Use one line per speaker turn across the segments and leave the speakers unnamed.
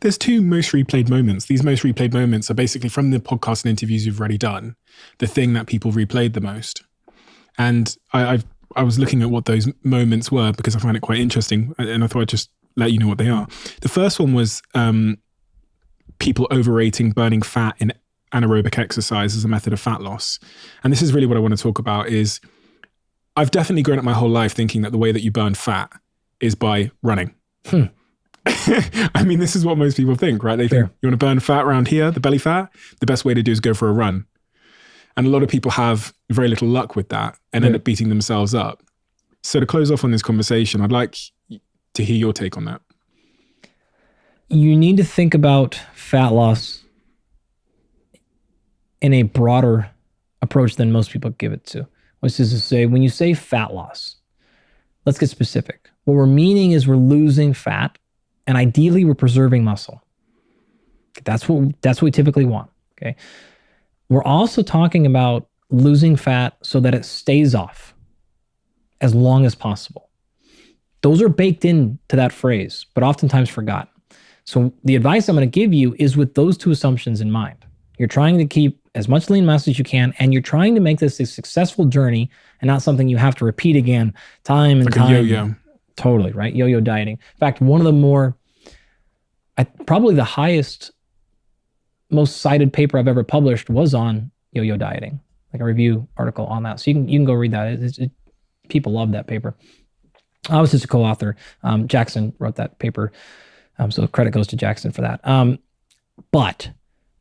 there's two most replayed moments. These most replayed moments are basically from the podcast and interviews you've already done, the thing that people replayed the most. And I was looking at what those moments were because I find it quite interesting, and I thought I'd just let you know what they are. The first one was people overrating burning fat in anaerobic exercise as a method of fat loss. And this is really what I want to talk about is I've definitely grown up my whole life thinking that the way that you burn fat is by running. I mean, this is what most people think, right? They think you want to burn fat around here, the belly fat, the best way to do is go for a run. And a lot of people have very little luck with that and end up beating themselves up. So to close off on this conversation, I'd like to hear your take on that.
You need to think about fat loss in a broader approach than most people give it to. Which is to say, when you say fat loss, let's get specific. What we're meaning is we're losing fat, and ideally we're preserving muscle. That's what we typically want, okay? We're also talking about losing fat so that it stays off as long as possible. Those are baked into that phrase, but oftentimes forgotten. So the advice I'm going to give you is with those two assumptions in mind. You're trying to keep as much lean mass as you can, and you're trying to make this a successful journey and not something you have to repeat again time and
like
time.
A yo-yo.
Totally, right? Yo-yo dieting. In fact, one of the probably the highest, most cited paper I've ever published was on yo-yo dieting, like a review article on that. So you can go read that. People love that paper. I was just a co-author. Jackson wrote that paper. So credit goes to Jackson for that. But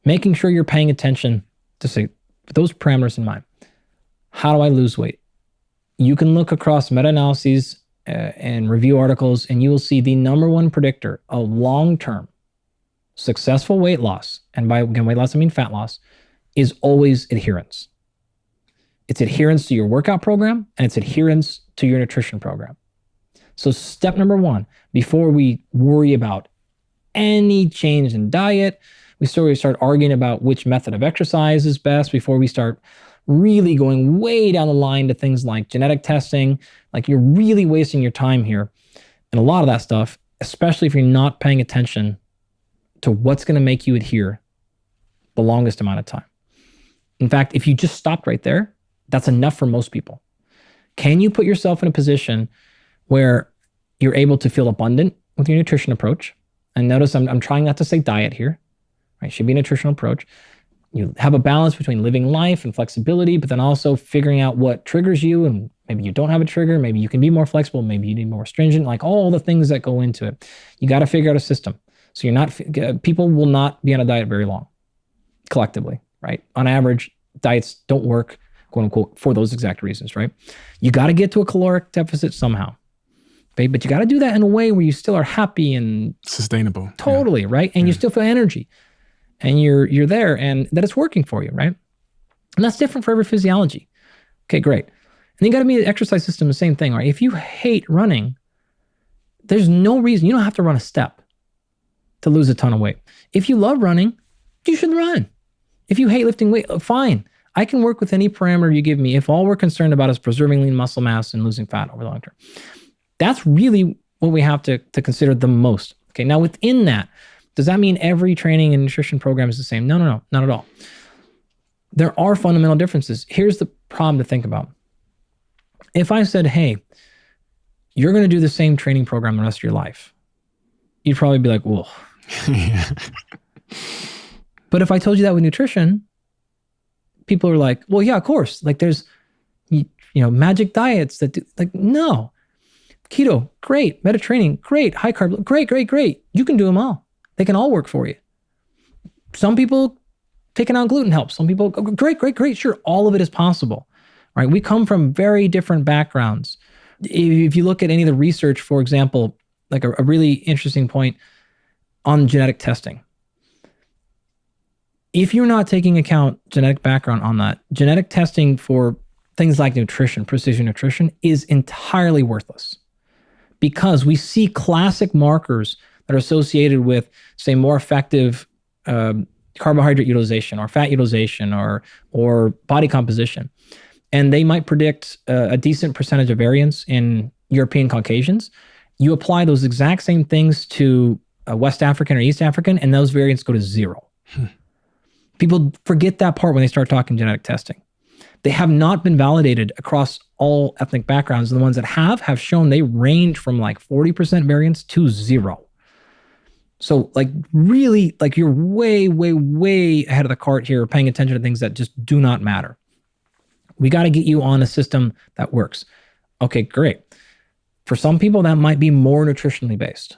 making sure you're paying attention to say, with those parameters in mind, how do I lose weight? You can look across meta-analyses and review articles, and you will see the number one predictor of long-term successful weight loss, and by again, weight loss, I mean fat loss, is always adherence. It's adherence to your workout program, and it's adherence to your nutrition program. So step number one, before we worry about any change in diet, we start arguing about which method of exercise is best, before we start really going way down the line to things like genetic testing. Like, you're really wasting your time here. And a lot of that stuff, especially if you're not paying attention to what's going to make you adhere the longest amount of time. In fact, if you just stopped right there, that's enough for most people. Can you put yourself in a position where you're able to feel abundant with your nutrition approach? And notice I'm trying not to say diet here, right? It should be a nutritional approach. You have a balance between living life and flexibility, but then also figuring out what triggers you, and maybe you don't have a trigger, maybe you can be more flexible, maybe you need more stringent, like all the things that go into it. You got to figure out a system. So people will not be on a diet very long, collectively, right? On average, diets don't work, quote unquote, for those exact reasons, right? You got to get to a caloric deficit somehow, okay? But you got to do that in a way where you still are happy and
sustainable.
Totally, right? And you still feel energy, and you're there, and that it's working for you, right? And that's different for every physiology. Okay, great. And you got to be an exercise system, the same thing, right? If you hate running, there's no reason, you don't have to run a step to lose a ton of weight. If you love running, you should run. If you hate lifting weight, fine. I can work with any parameter you give me if all we're concerned about is preserving lean muscle mass and losing fat over the long term. That's really what we have to consider the most. Okay, now within that, does that mean every training and nutrition program is the same? No, not at all. There are fundamental differences. Here's the problem to think about. If I said, hey, you're going to do the same training program the rest of your life, you'd probably be like, whoa. But if I told you that with nutrition, people are like, well, yeah, of course. Like, there's, magic diets that do, like, no. Keto, great. Mediterranean, great. High carb, great. You can do them all. They can all work for you. Some people, taking out gluten helps. Some people, great. Sure, all of it is possible, right? We come from very different backgrounds. If you look at any of the research, for example, like a really interesting point on genetic testing. If you're not taking account genetic background on that, genetic testing for things like nutrition, precision nutrition, is entirely worthless, because we see classic markers that are associated with, say, more effective carbohydrate utilization or fat utilization or body composition. And they might predict a decent percentage of variance in European Caucasians. You apply those exact same things to West African or East African, and those variants go to 0. People forget that part when they start talking genetic testing. They have not been validated across all ethnic backgrounds. And the ones that have shown they range from like 40% variance to 0. So like really, like you're way, way, way ahead of the cart here, paying attention to things that just do not matter. We got to get you on a system that works. Okay, great. For some people, that might be more nutritionally based.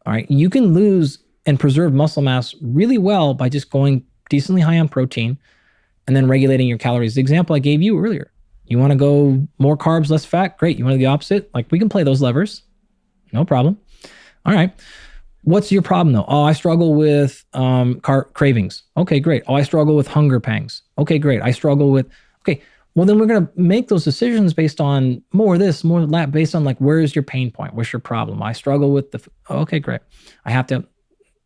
All right. You can lose and preserve muscle mass really well by just going decently high on protein and then regulating your calories. The example I gave you earlier. You want to go more carbs, less fat? Great. You want to do the opposite? Like we can play those levers. No problem. All right. What's your problem though? Oh, I struggle with cravings. Okay, great. Oh, I struggle with hunger pangs. Okay, great. I struggle with, okay. Well, then we're going to make those decisions based on more of this, more of that, based on like, where is your pain point? What's your problem? I struggle with okay, great. I have to,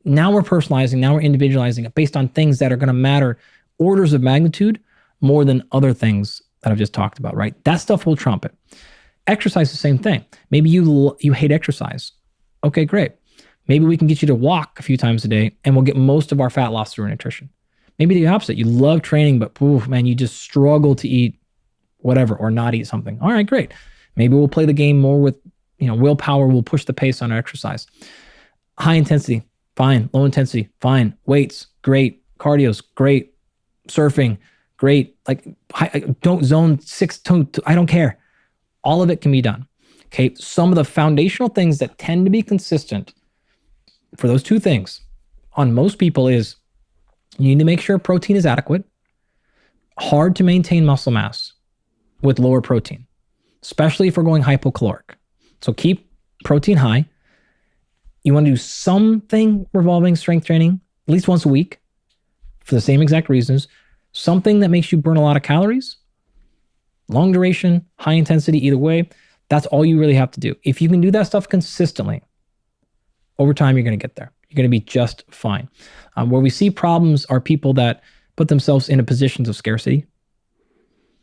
now we're personalizing, now we're individualizing it based on things that are going to matter orders of magnitude more than other things that I've just talked about, right? That stuff will trump it. Exercise, the same thing. Maybe you hate exercise. Okay, great. Maybe we can get you to walk a few times a day and we'll get most of our fat loss through nutrition. Maybe the opposite. You love training, but man, you just struggle to eat whatever or not eat something. All right, great. Maybe we'll play the game more with, willpower. We'll push the pace on our exercise. High intensity, fine. Low intensity, fine. Weights, great. Cardio's great. Surfing, great. Like don't zone 6 to, I don't care. All of it can be done. Okay. Some of the foundational things that tend to be consistent for those two things on most people is you need to make sure protein is adequate. Hard to maintain muscle mass with lower protein, especially if we're going hypocaloric. So keep protein high. You want to do something revolving strength training at least once a week for the same exact reasons. Something that makes you burn a lot of calories, long duration, high intensity, either way. That's all you really have to do. If you can do that stuff consistently, over time, you're going to get there. You're going to be just fine. Where we see problems are people that put themselves into positions of scarcity.